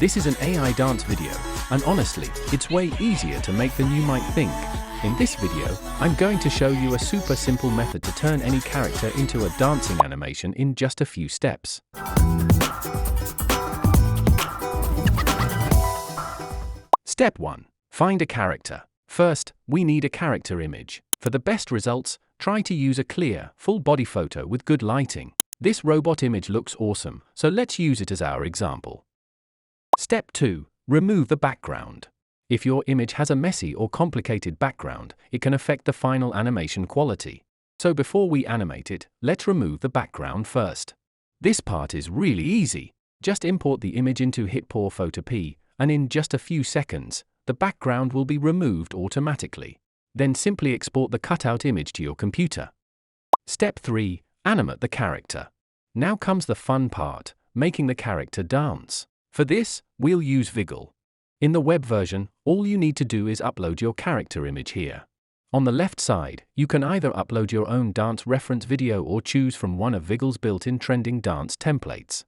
This is an AI dance video, and honestly, it's way easier to make than you might think. In this video, I'm going to show you a super simple method to turn any character into a dancing animation in just a few steps. Step 1. Find a character. First, we need a character image. For the best results, try to use a clear, full-body photo with good lighting. This robot image looks awesome, so let's use it as our example. Step 2. Remove the background. If your image has a messy or complicated background, it can affect the final animation quality. So before we animate it, let's remove the background first. This part is really easy. Just import the image into HitPaw FotorPea, and in just a few seconds, the background will be removed automatically. Then simply export the cutout image to your computer. Step 3. Animate the character. Now comes the fun part, making the character dance. For this, we'll use Viggle. In the web version, all you need to do is upload your character image here. On the left side, you can either upload your own dance reference video or choose from one of Viggle's built-in trending dance templates.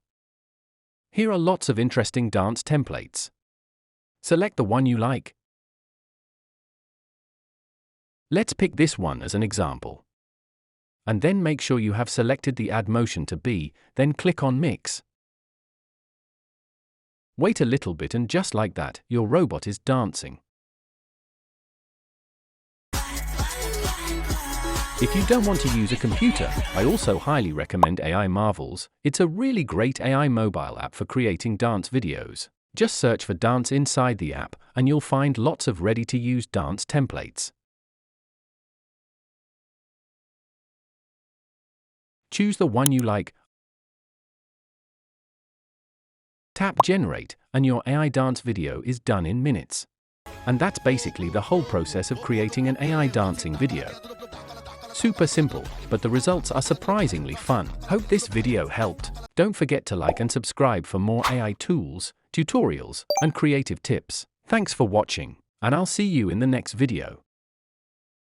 Here are lots of interesting dance templates. Select the one you like. Let's pick this one as an example. And then make sure you have selected the Add Motion to Be, then click on Mix. Wait a little bit and just like that, your robot is dancing. If you don't want to use a computer, I also highly recommend AI Marvels. It's a really great AI mobile app for creating dance videos. Just search for dance inside the app, and you'll find lots of ready-to-use dance templates. Choose the one you like. Tap Generate, and your AI dance video is done in minutes. And that's basically the whole process of creating an AI dancing video. Super simple, but the results are surprisingly fun. Hope this video helped. Don't forget to like and subscribe for more AI tools, tutorials, and creative tips. Thanks for watching, and I'll see you in the next video.